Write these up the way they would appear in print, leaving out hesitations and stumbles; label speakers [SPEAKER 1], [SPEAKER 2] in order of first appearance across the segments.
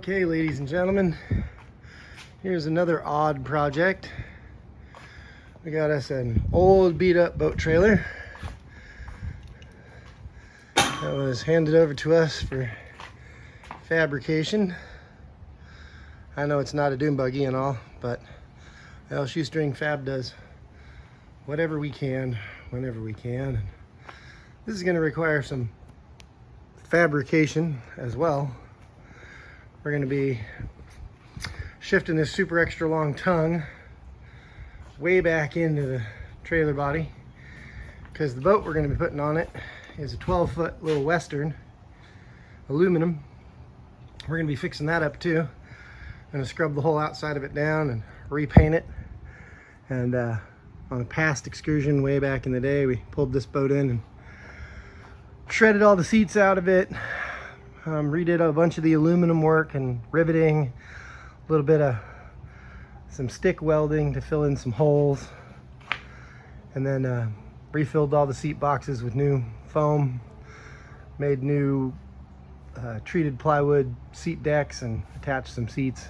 [SPEAKER 1] Okay, ladies and gentlemen, here's another odd project. We got us an old beat up boat trailer that was handed over to us for fabrication. I know it's not a dune buggy and all, but well, Shoestring Fab does whatever we can, whenever we can. This is going to require some fabrication as well. We're going to be shifting this super extra long tongue way back into the trailer body, because the boat we're going to be putting on it is a 12-foot little Western aluminum. We're going to be fixing that up too. I'm going to scrub the whole outside of it down and repaint it. And on a past excursion way back in the day, we pulled this boat in and shredded all the seats out of it. Redid a bunch of the aluminum work and riveting, a little bit of some stick welding to fill in some holes, and then refilled all the seat boxes with new foam, made new treated plywood seat decks and attached some seats,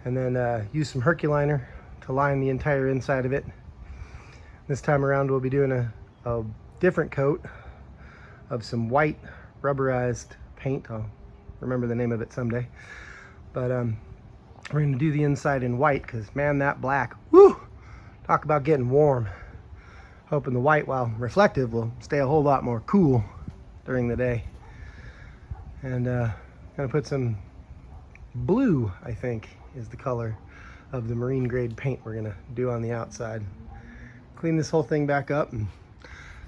[SPEAKER 1] and then used some Herculiner to line the entire inside of it. This time around we'll be doing a different coat of some white rubberized paint. I'll remember the name of it someday. But we're going to do the inside in white, because man, that black, woo, talk about getting warm. Hoping the white, while reflective, will stay a whole lot more cool during the day. And going to put some blue, I think is the color of the marine grade paint we're going to do on the outside. Clean this whole thing back up and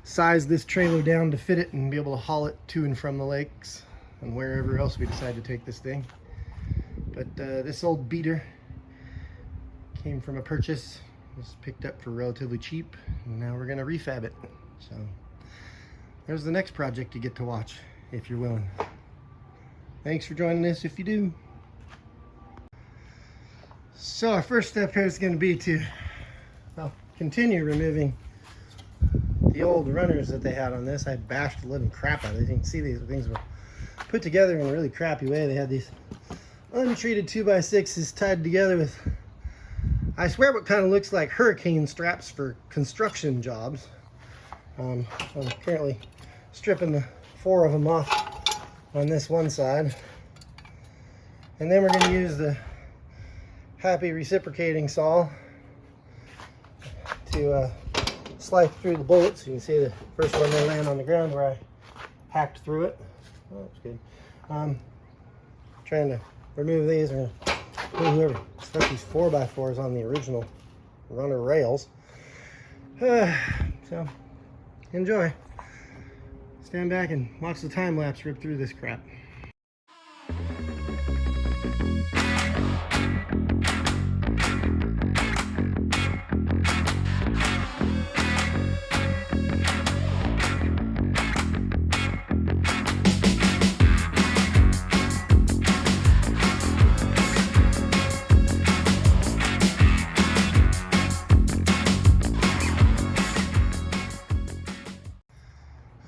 [SPEAKER 1] size this trailer down to fit it and be able to haul it to and from the lakes and wherever else we decide to take this thing. But this old beater came from a purchase. It was picked up for relatively cheap, and now we're gonna refab it. So there's the next project you get to watch if you're willing. Thanks for joining us if you do. So our first step here is going to be to, well, continue removing the old runners that they had on this. I bashed the living crap out of it. You can see these things were put together in a really crappy way. They had these untreated 2x6s tied together with, I swear, what kind of looks like hurricane straps for construction jobs. I'm currently stripping the 4 of them off on this one side. And then we're going to use the happy reciprocating saw to slice through the bullets. You can see the first one they land on the ground where I hacked through it. Oh, that's good. Trying to remove these, or whoever stuck these 4x4s on the original runner rails. So enjoy. Stand back and watch the time lapse rip through this crap.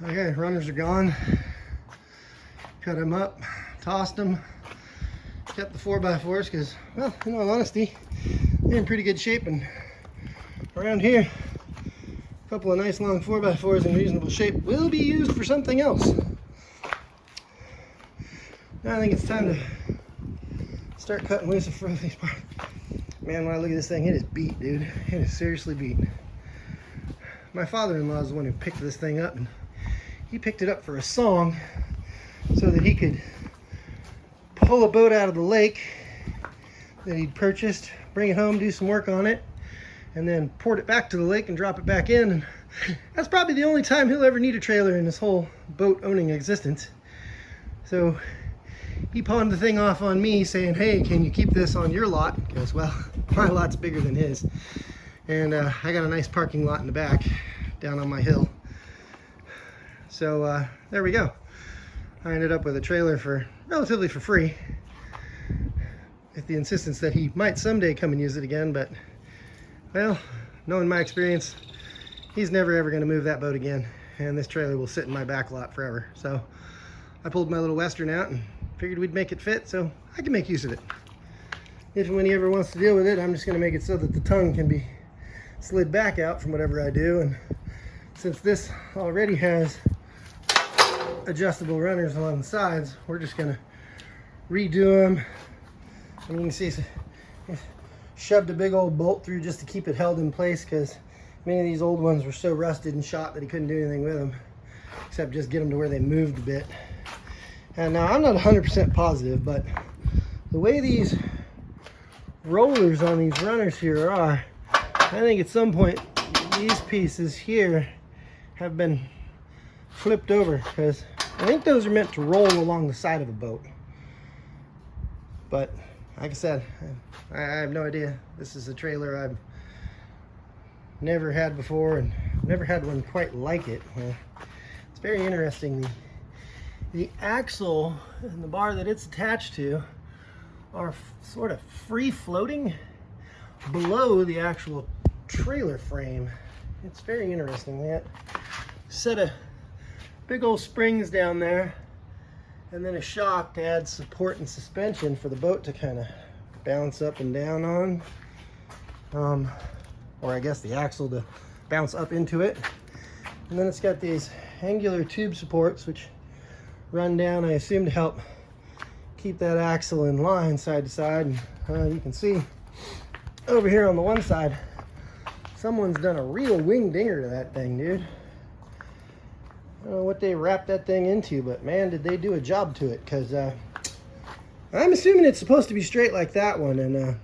[SPEAKER 1] Okay, runners are gone. Cut them up, tossed them, kept the 4x4s because, well, in all honesty, they're in pretty good shape, and around here, a couple of nice long 4x4s in reasonable shape will be used for something else. Now I think it's time to start cutting loose of these parts. Man, when I look at this thing, it is beat, dude. It is seriously beat. My father-in-law is the one who picked this thing up, and he picked it up for a song so that he could pull a boat out of the lake that he'd purchased, bring it home, do some work on it, and then port it back to the lake and drop it back in. And that's probably the only time he'll ever need a trailer in his whole boat owning existence. So he pawned the thing off on me, saying, hey, can you keep this on your lot? Because, well, my lot's bigger than his. And I got a nice parking lot in the back down on my hill. So there we go. I ended up with a trailer for relatively for free, with the insistence that he might someday come and use it again. But, well, knowing my experience, he's never ever going to move that boat again, and this trailer will sit in my back lot forever. So I pulled my little Western out and figured we'd make it fit so I can make use of it. If and when he ever wants to deal with it, I'm just going to make it so that the tongue can be slid back out from whatever I do. And since this already has adjustable runners along the sides, we're just going to redo them. And you can see I shoved a big old bolt through just to keep it held in place, because many of these old ones were so rusted and shot that he couldn't do anything with them except just get them to where they moved a bit. And now I'm not 100% positive, but the way these rollers on these runners here are, I think at some point these pieces here have been flipped over, because I think those are meant to roll along the side of a boat. But like I said, I have no idea. This is a trailer I've never had before, and never had one quite like it. It's very interesting. The axle and the bar that it's attached to are sort of free floating below the actual trailer frame. It's very interesting. They got a set of big old springs down there, and then a shock to add support and suspension for the boat to kind of bounce up and down on. Or I guess the axle to bounce up into it. And then it's got these angular tube supports which run down, I assume, to help keep that axle in line side to side. And you can see over here on the one side, someone's done a real wing dinger to that thing, dude. I don't know what they wrapped that thing into, but man, did they do a job to it, because I'm assuming it's supposed to be straight like that one, and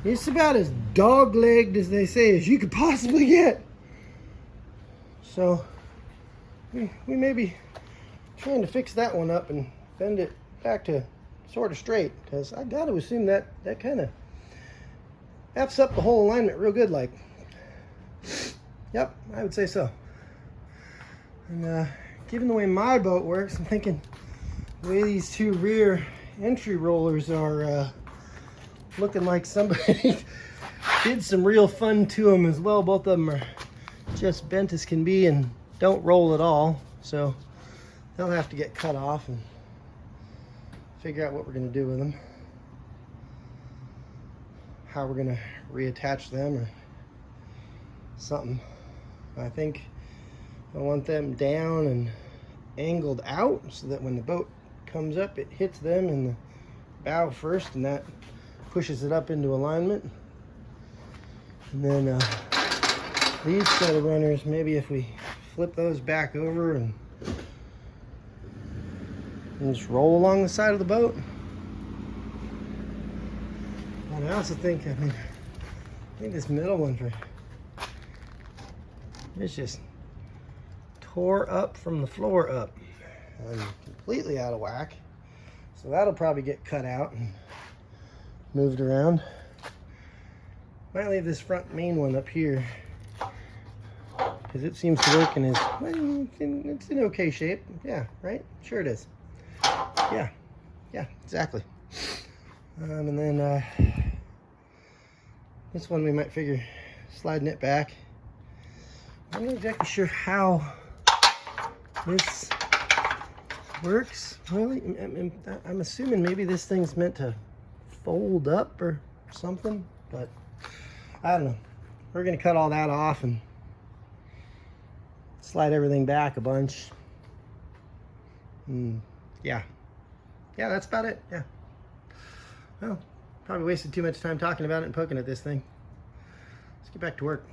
[SPEAKER 1] it's about as dog-legged, as they say, as you could possibly get. So we may be trying to fix that one up and bend it back to sort of straight, because I got to assume that kind of F's up the whole alignment real good, like. Yep, I would say so. And given the way my boat works, I'm thinking the way these two rear entry rollers are looking like somebody did some real fun to them as well. Both of them are just bent as can be and don't roll at all, so they'll have to get cut off and figure out what we're going to do with them, how we're going to reattach them or something. I think I want them down and angled out so that when the boat comes up, it hits them in the bow first, and that pushes it up into alignment. And then these set of runners, maybe if we flip those back over and just roll along the side of the boat. And I also think, I think this middle one it's just tore up from the floor up and completely out of whack. So that'll probably get cut out and moved around. Might leave this front main one up here, because it seems to work in his, well, it's in okay shape. Yeah, right? Sure it is. Yeah, exactly. And then this one we might figure sliding it back. I'm not exactly sure how this works, really. I'm assuming maybe this thing's meant to fold up or something, but I don't know. We're gonna cut all that off and slide everything back a bunch. Yeah, that's about it. Yeah. Well, probably wasted too much time talking about it and poking at this thing. Let's get back to work.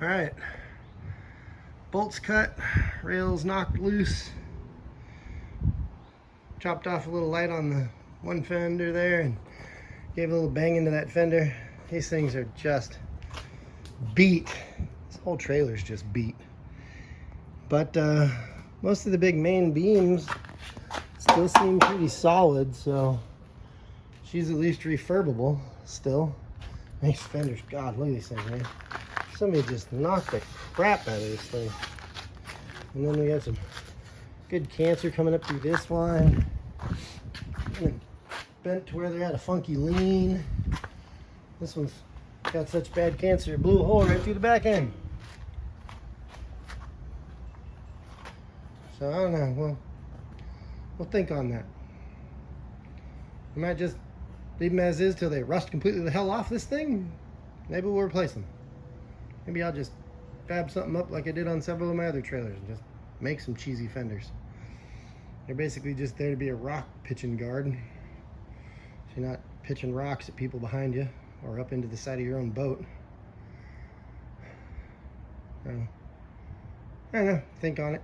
[SPEAKER 1] Alright, bolts cut, rails knocked loose, chopped off a little light on the one fender there and gave a little bang into that fender. These things are just beat. This whole trailer's just beat. But most of the big main beams still seem pretty solid, so she's at least refurbable still. These fenders, God, look at these things, man. Somebody just knocked the crap out of this thing. And then we got some good cancer coming up through this line. And bent to where they're at a funky lean. This one's got such bad cancer, it blew a hole right through the back end. So I don't know, we'll think on that. We might just leave them as is till they rust completely the hell off this thing. Maybe we'll replace them. Maybe I'll just fab something up like I did on several of my other trailers and just make some cheesy fenders. They're basically just there to be a rock pitching guard. So you're not pitching rocks at people behind you or up into the side of your own boat. I don't know, think on it.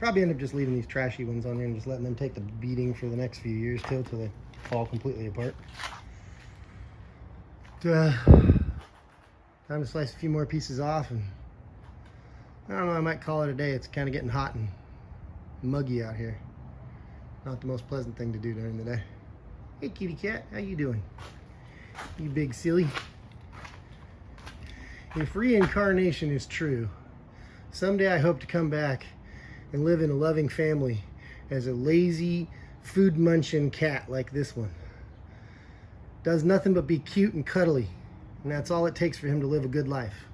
[SPEAKER 1] Probably end up just leaving these trashy ones on here and just letting them take the beating for the next few years till they fall completely apart. Time to slice a few more pieces off, and I don't know, I might call it a day. It's kind of getting hot and muggy out here. Not the most pleasant thing to do during the day. Hey kitty cat, how you doing? You big silly. If reincarnation is true, someday I hope to come back and live in a loving family as a lazy, food munching cat like this one. Does nothing but be cute and cuddly, and that's all it takes for him to live a good life.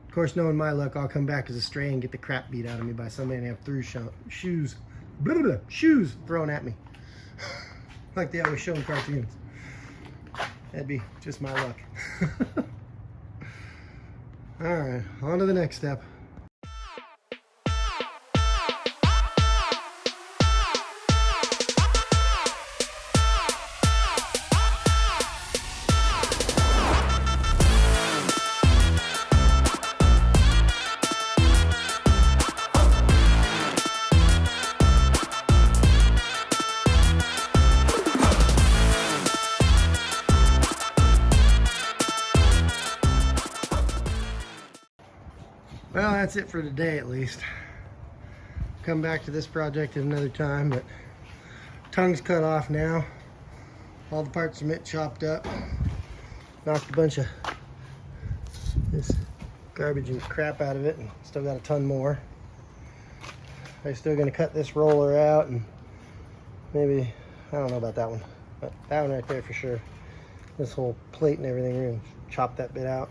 [SPEAKER 1] Of course, knowing my luck, I'll come back as a stray and get the crap beat out of me by somebody and have shoes thrown at me. Like they always show in cartoons. That'd be just my luck. Alright, on to the next step. Well, that's it for today at least. Come back to this project at another time, but tongue's cut off now. All the parts from it chopped up. Knocked a bunch of this garbage and crap out of it, and still got a ton more. I'm still gonna cut this roller out, and maybe, I don't know about that one, but that one right there for sure. This whole plate and everything, we're gonna chop that bit out.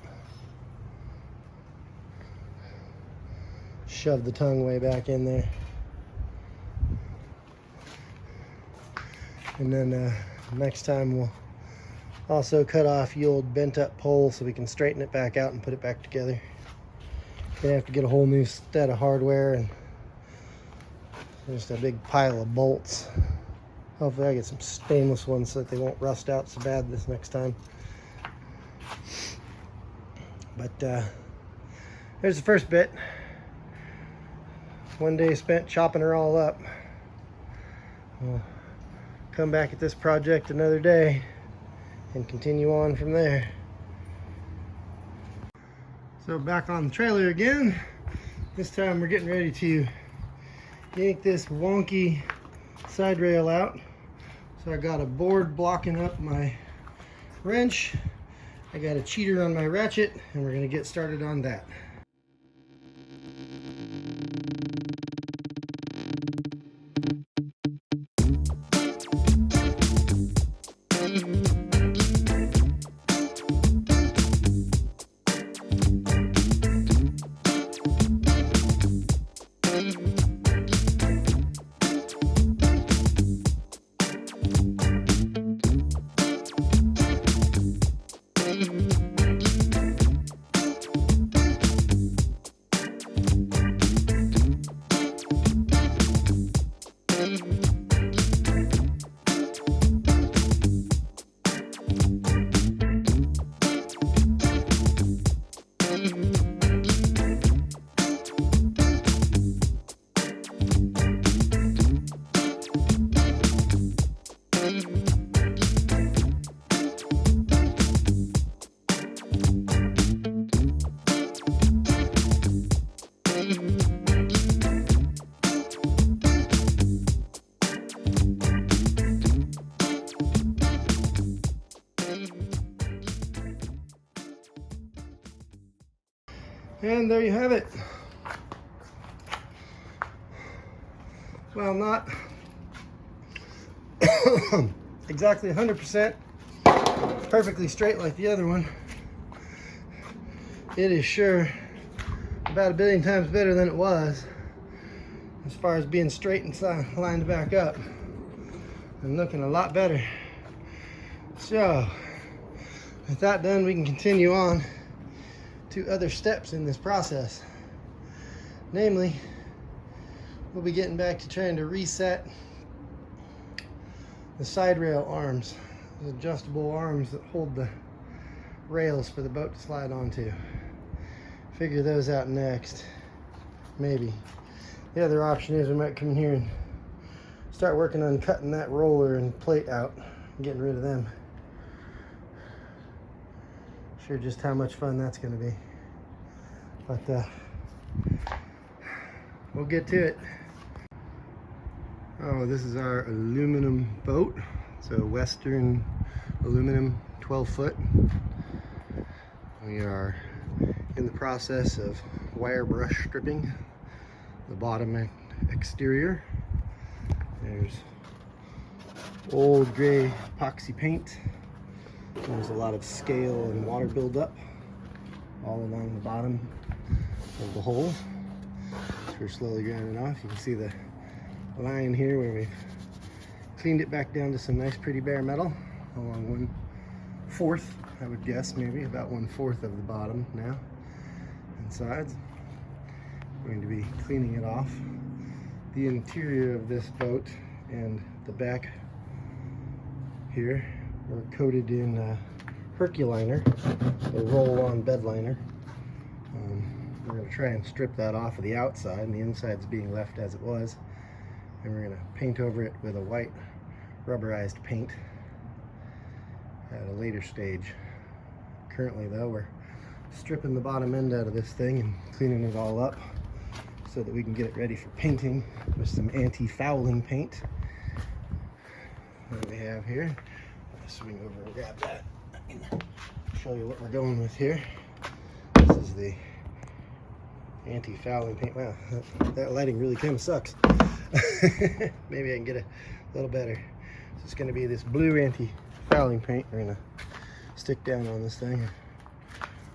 [SPEAKER 1] Shove the tongue way back in there. And then next time we'll also cut off the old bent up pole so we can straighten it back out and put it back together. Gonna have to get a whole new set of hardware and just a big pile of bolts. Hopefully I get some stainless ones so that they won't rust out so bad this next time. But there's the first bit. One day spent chopping her all up. We'll come back at this project another day and continue on from there. So back on the trailer again. This time we're getting ready to yank this wonky side rail out. So I got a board blocking up my wrench. I got a cheater on my ratchet, and we're gonna get started on that. And there you have it. Well, not exactly 100% perfectly straight like the other one. It is sure about a billion times better than it was as far as being straight and lined back up and looking a lot better. So with that done, we can continue on to other steps in this process. Namely, we'll be getting back to trying to reset the side rail arms, the adjustable arms that hold the rails for the boat to slide onto. Figure those out next, maybe. The other option is we might come in here and start working on cutting that roller and plate out, getting rid of them. Sure just how much fun that's going to be. But we'll get to it. Oh, this is our aluminum boat. So Western aluminum 12 foot. We are in the process of wire brush stripping the bottom exterior. There's old gray epoxy paint. There's a lot of scale and water buildup all along the bottom of the hole. So we're slowly grinding off. You can see the line here where we've cleaned it back down to some nice pretty bare metal along 1/4, I would guess, maybe about 1/4 of the bottom now and sides. We're going to be cleaning it off. The interior of this boat and the back here are coated in Herculiner, a roll-on bed liner. We're going to try and strip that off of the outside, and the inside's being left as it was. And we're going to paint over it with a white rubberized paint at a later stage. Currently though, we're stripping the bottom end out of this thing and cleaning it all up so that we can get it ready for painting with some anti-fouling paint that we have here. I'll swing over and grab that. I can show you what we're going with here. This is the anti-fouling paint. Wow, that lighting really kind of sucks. Maybe I can get a little better. So it's going to be this blue anti-fouling paint we're going to stick down on this thing.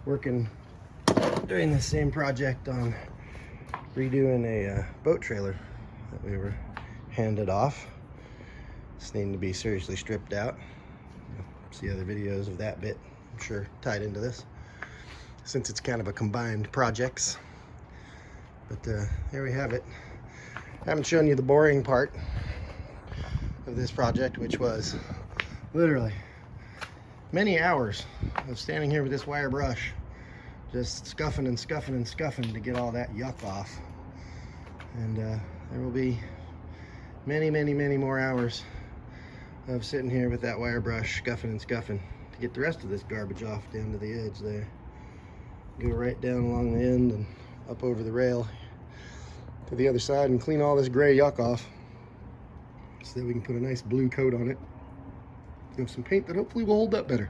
[SPEAKER 1] Working during the same project on redoing a boat trailer that we were handed off. It's needing to be seriously stripped out. See other videos of that bit, I'm sure, tied into this, since it's kind of a combined projects. But there we have it. I haven't shown you the boring part of this project, which was literally many hours of standing here with this wire brush, just scuffing and scuffing and scuffing to get all that yuck off. And there will be many, many, many more hours of sitting here with that wire brush, scuffing and scuffing to get the rest of this garbage off down to the edge there. Go right down along the end and up over the rail to the other side and clean all this gray yuck off so that we can put a nice blue coat on it with some paint that hopefully will hold up better.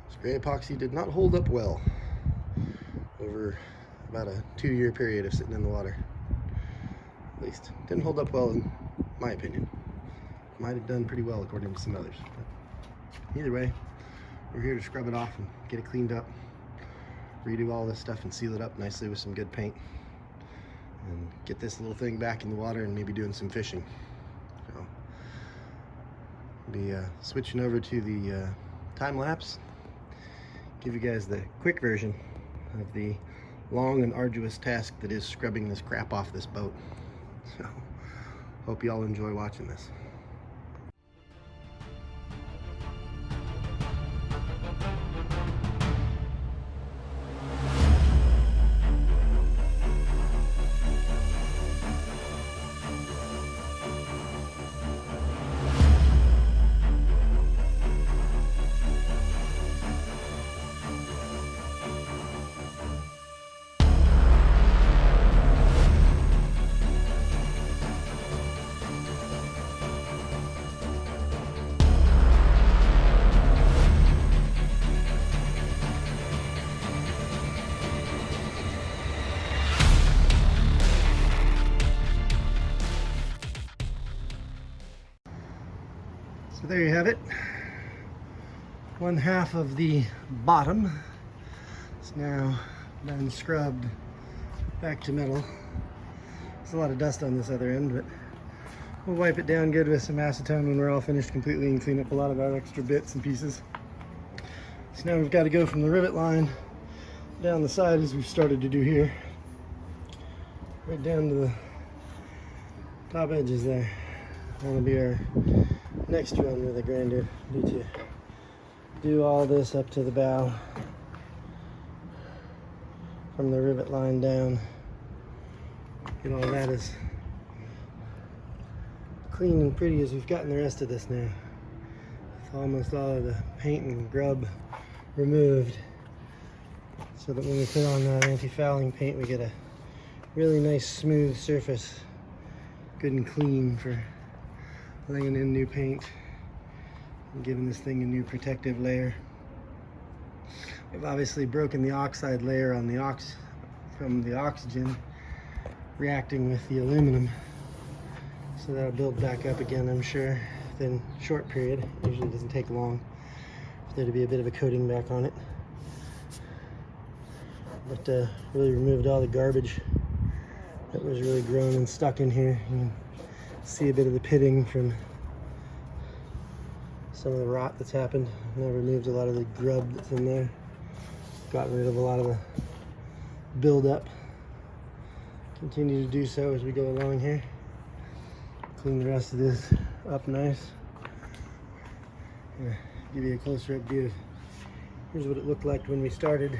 [SPEAKER 1] This gray epoxy did not hold up well over about a 2-year period of sitting in the water. At least didn't hold up well in my opinion. Might have done pretty well according to some others. But either way, we're here to scrub it off and get it cleaned up, redo all this stuff and seal it up nicely with some good paint, and get this little thing back in the water and maybe doing some fishing. So be switching over to the time lapse, give you guys the quick version of the long and arduous task that is scrubbing this crap off this boat. So hope you all enjoy watching this. So there you have it. One half of the bottom is now done scrubbed back to metal. There's a lot of dust on this other end, but we'll wipe it down good with some acetone when we're all finished completely and clean up a lot of our extra bits and pieces. So now we've got to go from the rivet line down the side as we've started to do here, right down to the top edges there. That'll be our next run with the grinder. Need to do all this up to the bow from the rivet line down. Get all that as clean and pretty as we've gotten the rest of this now. With almost all of the paint and grub removed, so that when we put on that anti-fouling paint, we get a really nice smooth surface, good and clean for laying in new paint and giving this thing a new protective layer. We've obviously broken the oxide layer on the from the oxygen reacting with the aluminum, so that'll build back up again, I'm sure, within a short period. Usually doesn't take long for there to be a bit of a coating back on it. But really removed all the garbage that was really grown and stuck in here. You can see a bit of the pitting from some of the rot that's happened. And I removed a lot of the grub that's in there. Gotten rid of a lot of the buildup. Continue to do so as we go along here. Clean the rest of this up nice. Give you a closer up view. Here's what it looked like when we started.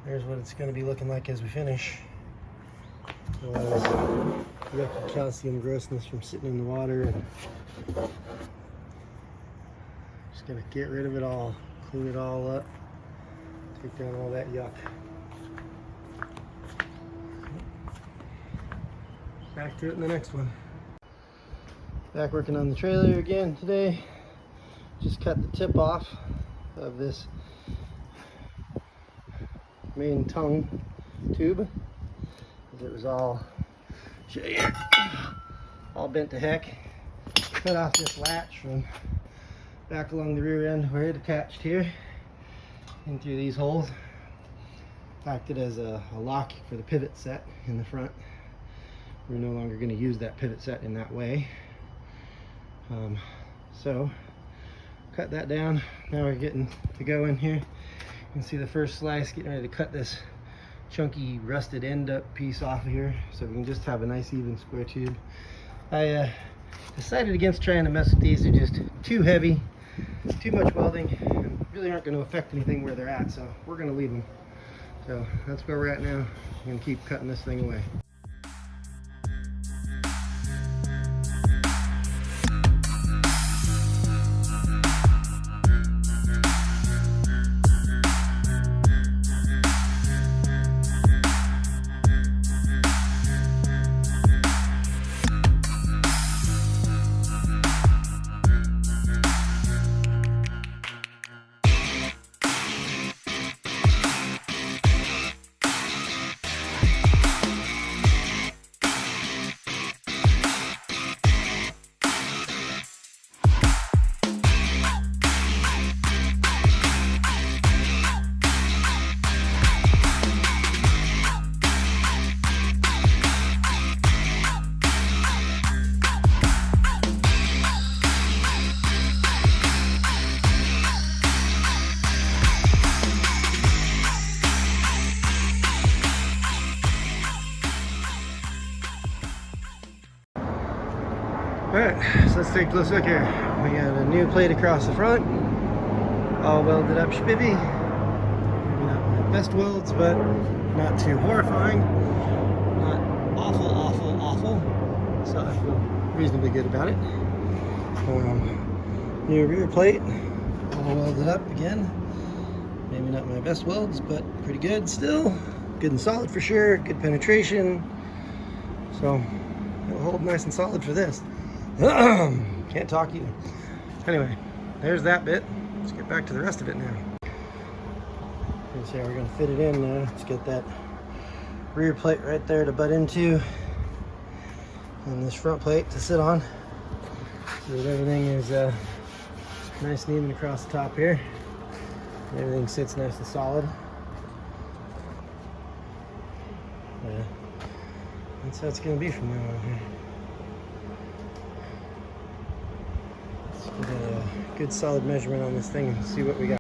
[SPEAKER 1] There's what it's going to be looking like as we finish. A lot of this calcium grossness from sitting in the water, and just going to get rid of it all, clean it all up, take down all that yuck. Back to it in the next one. Back working on the trailer again today. Just cut the tip off of this main tongue tube, because it was all bent to heck. Cut off this latch from back along the rear end where it attached here, in through these holes. Acted as a lock for the pivot set in the front. We're no longer going to use that pivot set in that way. So cut that down. Now we're getting to go in here. You can see the first slice, getting ready to cut this chunky rusted end up piece off of here so we can just have a nice even square tube. I decided against trying to mess with these. They're just too heavy, too much welding, and really aren't going to affect anything where they're at, so we're going to leave them. So that's where we're at now. I'm going to keep cutting this thing away. Alright, so let's take a close look here. We got a new plate across the front, all welded up spivvy. Not the best welds, but not too horrifying. Not awful, awful, awful. So I feel reasonably good about it. New rear plate, all welded up again. Maybe not my best welds, but pretty good still. Good and solid for sure, good penetration. So it'll hold nice and solid for this. Can't talk either. Anyway, there's that bit. Let's get back to the rest of it now. Let's see how we're going to fit it in now. Let's get that rear plate right there to butt into, and this front plate to sit on. So that everything is nice and even across the top here. Everything sits nice and solid. That's how it's going to be from now on here. Let's get a good solid measurement on this thing and see what we got.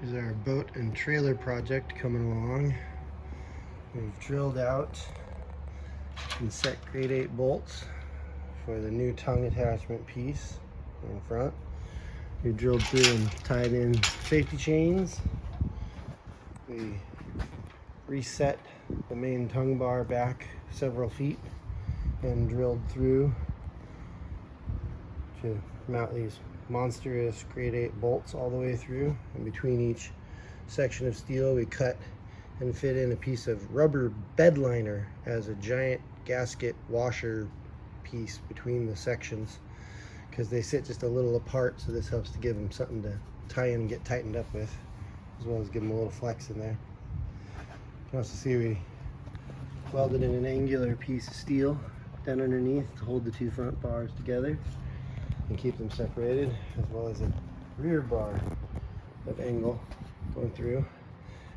[SPEAKER 1] Here's our boat and trailer project coming along. We've drilled out and set grade 8 bolts for the new tongue attachment piece in front. We drilled through and tied in safety chains. We reset the main tongue bar back several feet and drilled through to mount these monstrous grade 8 bolts all the way through. And between each section of steel we cut and fit in a piece of rubber bed liner as a giant gasket washer piece between the sections, because they sit just a little apart, so this helps to give them something to tie in and get tightened up with, as well as give them a little flex in there. You can also see we welded in an angular piece of steel down underneath to hold the two front bars together and keep them separated, as well as a rear bar of angle going through,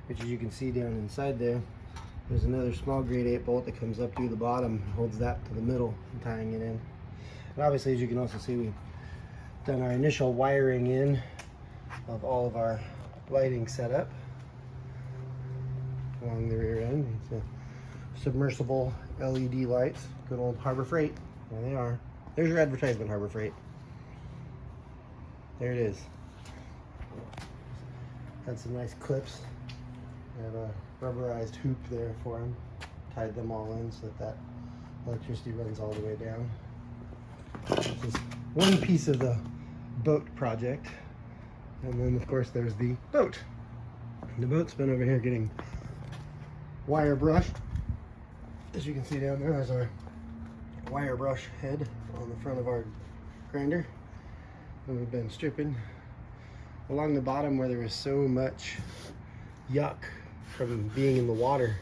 [SPEAKER 1] which, as you can see down inside there, there's another small grade 8 bolt that comes up through the bottom and holds that to the middle and tying it in. And obviously, as you can also see, we've done our initial wiring in of all of our lighting setup along the rear end. It's a submersible LED lights, good old Harbor Freight. There they are. There's your advertisement, Harbor Freight. There it is. Had some nice clips. I have a rubberized hoop there for them. Tied them all in so that electricity runs all the way down. This is one piece of the boat project. And then of course there's the boat. And the boat's been over here getting wire brushed. As you can see down there's our wire brush head on the front of our grinder. And we've been stripping along the bottom where there was so much yuck from being in the water.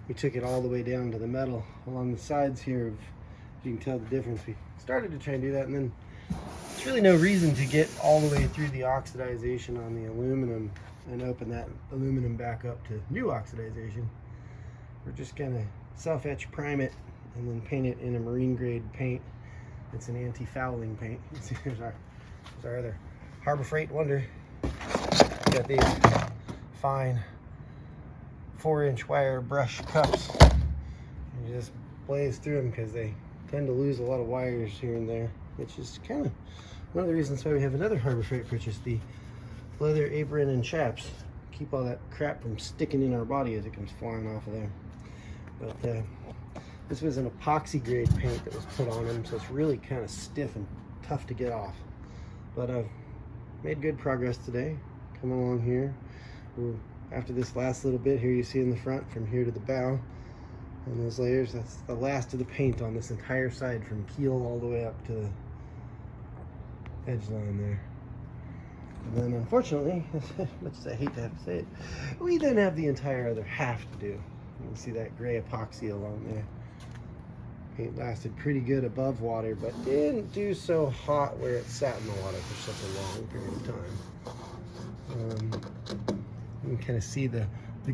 [SPEAKER 1] We took it all the way down to the metal. Along the sides here, you can tell the difference. We started to try and do that, and then there's really no reason to get all the way through the oxidization on the aluminum and open that aluminum back up to new oxidization. We're just gonna self-etch prime it and then paint it in a marine grade paint. It's an anti-fouling paint. Here's our other Harbor Freight Wonder. Got these fine 4-inch wire brush cups. You just blaze through them because they tend to lose a lot of wires here and there, which is kind of one of the reasons why we have another Harbor Freight purchase, the leather apron and chaps. Keep all that crap from sticking in our body as it comes flying off of there. But this was an epoxy grade paint that was put on them, so it's really kind of stiff and tough to get off. But I've made good progress today. Coming along here. After this last little bit here you see in the front, from here to the bow, and those layers, that's the last of the paint on this entire side from keel all the way up to the edge line there. And then unfortunately, as much as I hate to have to say it, we then have the entire other half to do. You can see that gray epoxy along there. Paint lasted pretty good above water, but didn't do so hot where it sat in the water for such a long period of time. You can kind of see the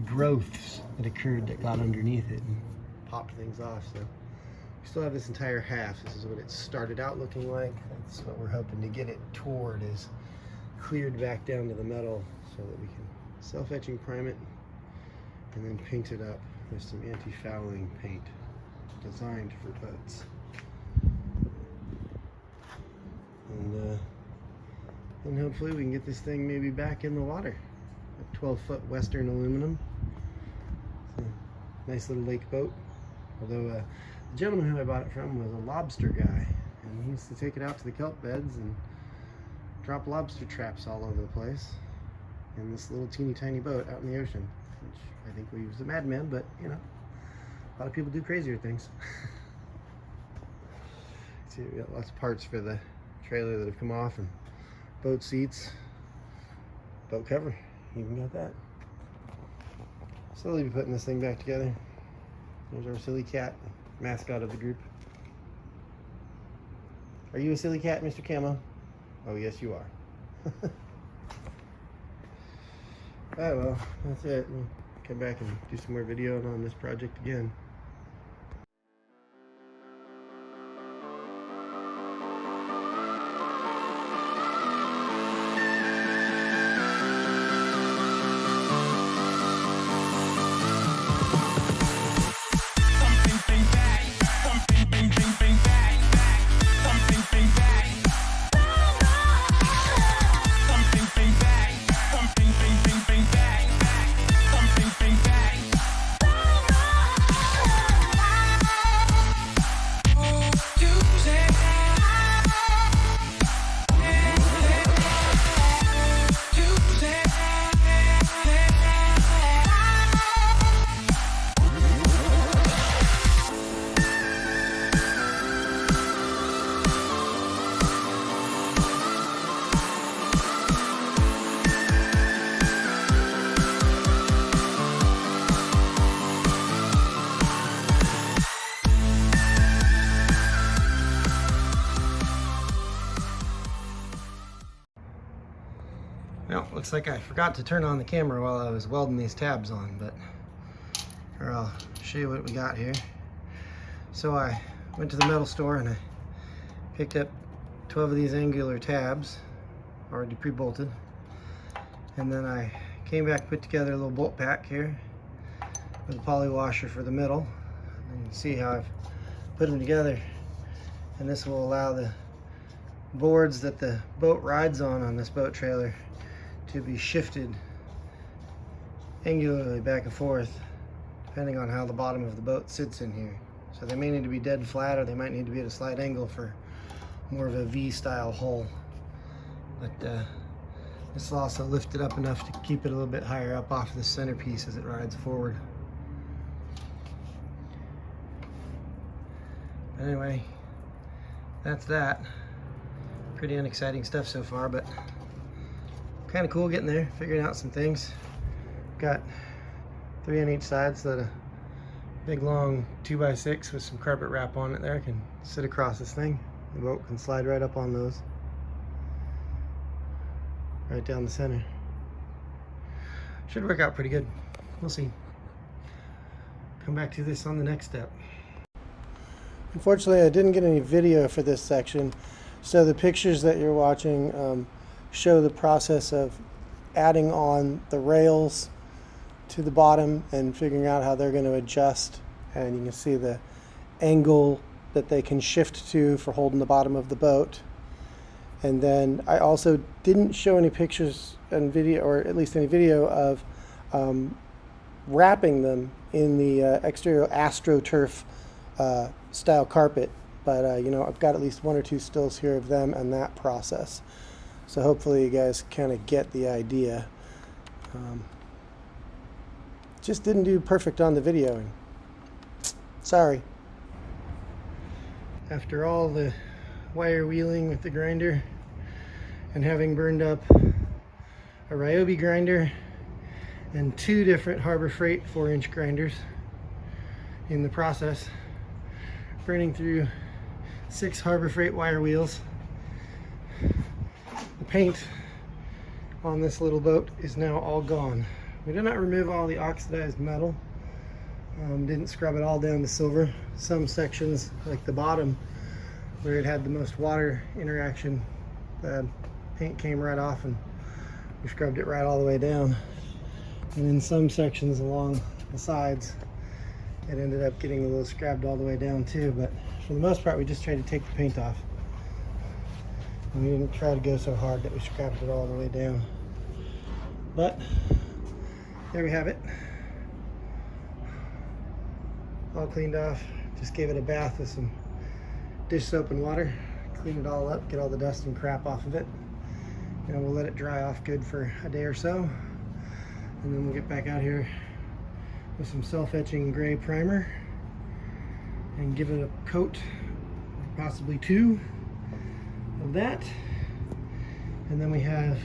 [SPEAKER 1] growths that occurred that got underneath it and popped things off. So we still have this entire half. This is what it started out looking like. That's what we're hoping to get it toward, is cleared back down to the metal so that we can self-etching prime it and then paint it up with some anti-fouling paint designed for boats. And hopefully we can get this thing maybe back in the water. A 12-foot Western aluminum. It's a nice little lake boat. Although the gentleman who I bought it from was a lobster guy, and he used to take it out to the kelp beds and drop lobster traps all over the place. in this little teeny tiny boat out in the ocean, which I think we was a madman, but you know, a lot of people do crazier things. See, we got lots of parts for the trailer that have come off, and boat seats, boat cover, even got that. Slowly be putting this thing back together. There's our silly cat, mascot of the group. Are you a silly cat, Mr. Camo? Oh, yes, you are. Alright, well, that's it. We'll come back and do some more video on this project again. Well, looks like I forgot to turn on the camera while I was welding these tabs on, but or I'll show you what we got here. So I went to the metal store and I picked up 12 of these angular tabs, already pre-bolted. And then I came back and put together a little bolt pack here with a poly washer for the middle. And you can see how I've put them together. And this will allow the boards that the boat rides on this boat trailer to be shifted angularly back and forth depending on how the bottom of the boat sits in here. So they may need to be dead flat, or they might need to be at a slight angle for more of a V-style hull. But this will also lift it up enough to keep it a little bit higher up off the centerpiece as it rides forward. But anyway, that's that. Pretty unexciting stuff so far, but kind of cool getting there, figuring out some things. Got 3 on each side, so that a big long 2x6 with some carpet wrap on it there can sit across this thing. The boat can slide right up on those, right down the center. Should work out pretty good. We'll see. Come back to this on the next step. Unfortunately, I didn't get any video for this section, so the pictures that you're watching show the process of adding on the rails to the bottom and figuring out how they're going to adjust, and you can see the angle that they can shift to for holding the bottom of the boat. And then I also didn't show any pictures and video, or at least any video of wrapping them in the exterior AstroTurf style carpet, but you know, I've got at least 1 or 2 stills here of them and that process. So hopefully you guys kind of get the idea. Just didn't do perfect on the video. Sorry. After all the wire wheeling with the grinder and having burned up a Ryobi grinder and 2 different Harbor Freight 4-inch grinders in the process, burning through 6 Harbor Freight wire wheels, the paint on this little boat is now all gone. We did not remove all the oxidized metal, didn't scrub it all down to silver. Some sections, like the bottom where it had the most water interaction, the paint came right off and we scrubbed it right all the way down. And in some sections along the sides, it ended up getting a little scrubbed all the way down too, but for the most part we just tried to take the paint off. And we didn't try to go so hard that we scrapped it all the way down. But there we have it. All cleaned off. Just gave it a bath with some dish soap and water. Clean it all up, get all the dust and crap off of it. And we'll let it dry off good for a day or so. And then we'll get back out here with some self-etching gray primer and give it a coat, possibly 2 of that. And then we have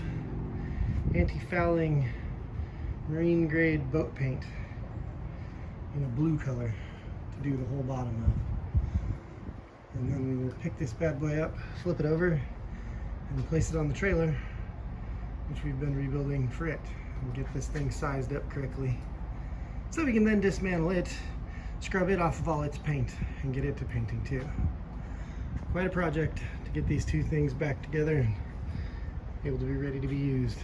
[SPEAKER 1] anti-fouling marine grade boat paint in a blue color to do the whole bottom of. And then we will pick this bad boy up, flip it over, and place it on the trailer, which we've been rebuilding for it, and get this thing sized up correctly so we can then dismantle it, scrub it off of all its paint, and get it to painting too. Quite a project to get these two things back together and able to be ready to be used.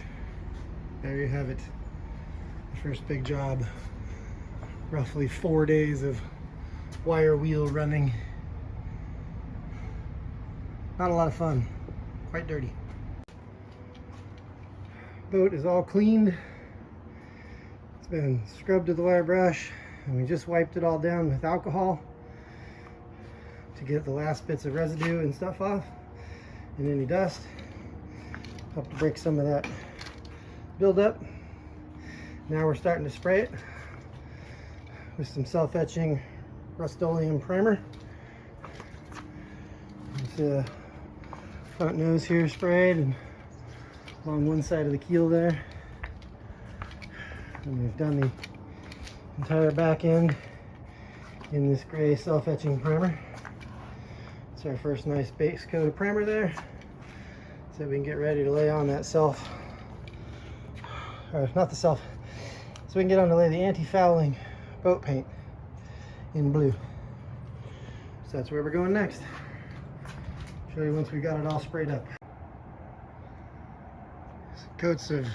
[SPEAKER 1] There you have it. The first big job. Roughly 4 days of wire wheel running. Not a lot of fun. Quite dirty. Boat is all cleaned. It's been scrubbed with the wire brush, and we just wiped it all down with alcohol to get the last bits of residue and stuff off and any dust. Help to break some of that buildup. Now we're starting to spray it with some self-etching Rust-Oleum primer. There's the front nose here sprayed and along one side of the keel there. And we've done the entire back end in this gray self-etching primer. It's our first nice base coat of primer there, so we can get ready to lay on that so we can get on to lay the anti-fouling boat paint in blue. So that's where we're going next. Show you once we got it all sprayed up. Some coats of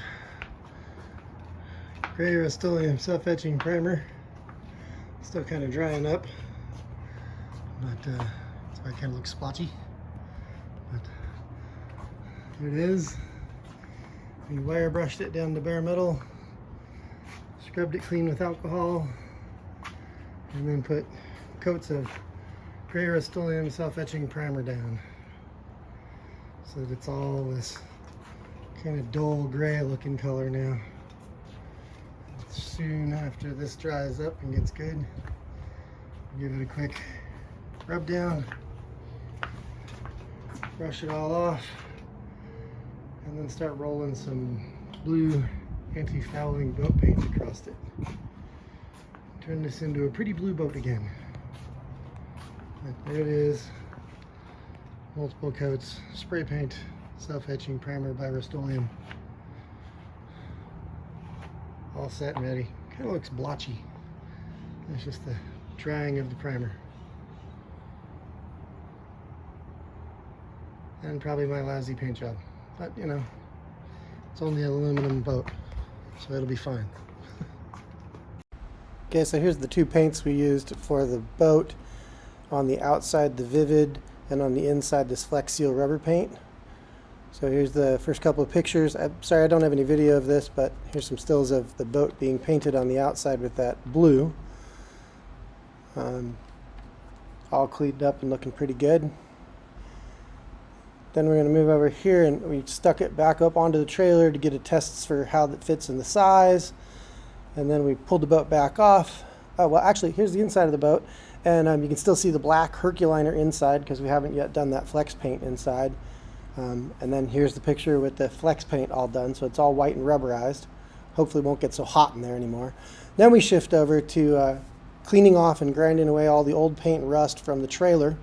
[SPEAKER 1] gray Rust-Oleum self-etching primer. Still kind of drying up, but that's why it kind of looks splotchy. But here it is. We wire brushed it down to bare metal, scrubbed it clean with alcohol, and then put coats of gray Rust-Oleum self-etching primer down so that it's all this kind of dull gray looking color now. Soon after this dries up and gets good, give it a quick rub down, brush it all off, and then start rolling some blue anti-fouling boat paint across it. Turn this into a pretty blue boat again. But there it is. Multiple coats, spray paint, self-etching primer by Rust-Oleum. All set and ready. Kind of looks blotchy. It's just the drying of the primer. And probably my lousy paint job. But you know, it's only an aluminum boat, so it'll be fine. Okay, so here's the two paints we used for the boat. On the outside, the Vivid, and on the inside, this Flex Seal rubber paint. So here's the first couple of pictures. I'm sorry I don't have any video of this, but here's some stills of the boat being painted on the outside with that blue. All cleaned up and looking pretty good. Then we're going to move over here, and we stuck it back up onto the trailer to get a test for how it fits in the size. And then we pulled the boat back off. Oh, well, actually, here's the inside of the boat. And you can still see the black Herculiner inside because we haven't yet done that flex paint inside. And then here's the picture with the flex paint all done, so it's all white and rubberized. Hopefully it won't get so hot in there anymore. Then we shift over to cleaning off and grinding away all the old paint and rust from the trailer,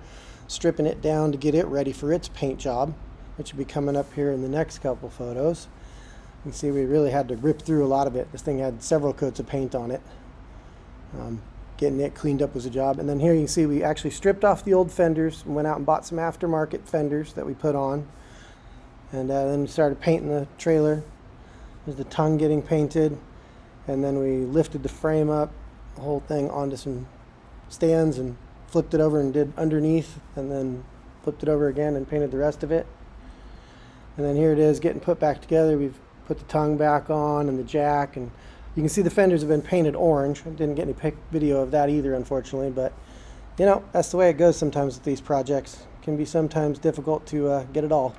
[SPEAKER 1] stripping it down to get it ready for its paint job, which will be coming up here in the next couple photos. You can see we really had to rip through a lot of it. This thing had several coats of paint on it. Getting it cleaned up was a job. And then here you can see we actually stripped off the old fenders and went out and bought some aftermarket fenders that we put on. And then we started painting the trailer. There's the tongue getting painted. And then we lifted the frame up, the whole thing onto some stands and flipped it over and did underneath, and then flipped it over again and painted the rest of it. And then here it is getting put back together. We've put the tongue back on and the jack, and you can see the fenders have been painted orange. I didn't get any video of that either, unfortunately, but you know, that's the way it goes sometimes with these projects. It can be sometimes difficult to get it all.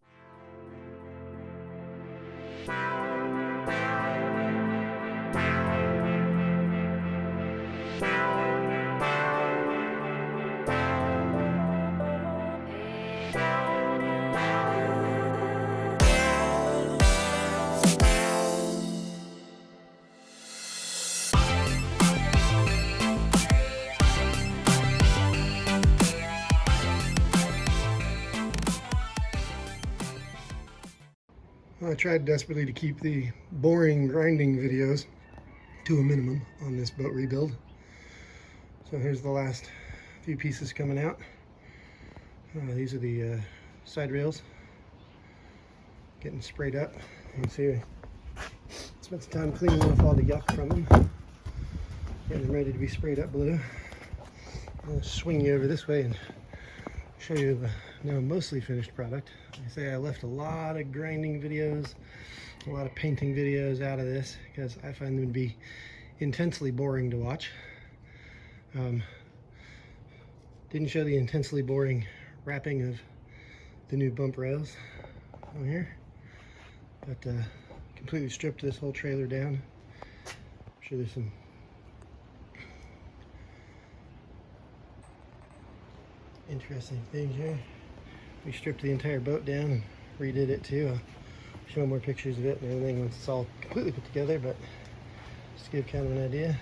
[SPEAKER 1] I tried desperately to keep the boring, grinding videos to a minimum on this boat rebuild. So here's the last few pieces coming out. These are the side rails getting sprayed up. You can see I spent some time cleaning off all the yuck from them, getting them ready to be sprayed up blue. I'm going to swing you over this way and show you the now mostly finished product. Like I say, I left a lot of grinding videos, a lot of painting videos out of this because I find them to be intensely boring to watch. Didn't show the intensely boring wrapping of the new bump rails on here, but completely stripped this whole trailer down. I'm sure there's some interesting things here. We stripped the entire boat down and redid it too. I'll show more pictures of it and everything once it's all completely put together, but just to give kind of an idea.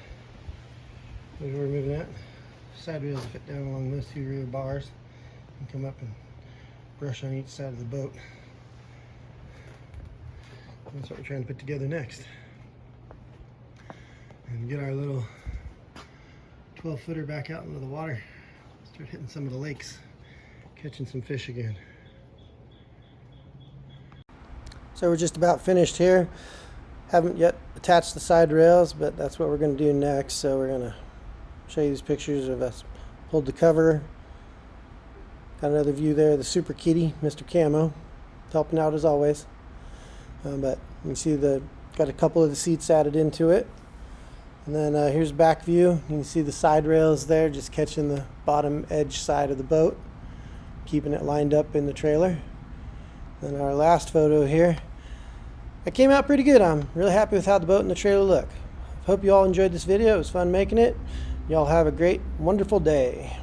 [SPEAKER 1] Here's where we're moving at. Side rails fit down along those two rear bars and come up and brush on each side of the boat. That's what we're trying to put together next. And get our little 12-footer back out into the water. Start hitting some of the lakes, catching some fish again. So we're just about finished here. Haven't yet attached the side rails, but that's what we're going to do next. So we're going to show you these pictures of us pulled the cover. Got another view there, the Super Kitty, Mr. Camo, helping out as always. But you can see got a couple of the seats added into it. And then here's back view. You can see the side rails there, just catching the bottom edge side of the boat, keeping it lined up in the trailer. Then our last photo here. It came out pretty good. I'm really happy with how the boat and the trailer look. Hope you all enjoyed this video. It was fun making it. Y'all have a great, wonderful day.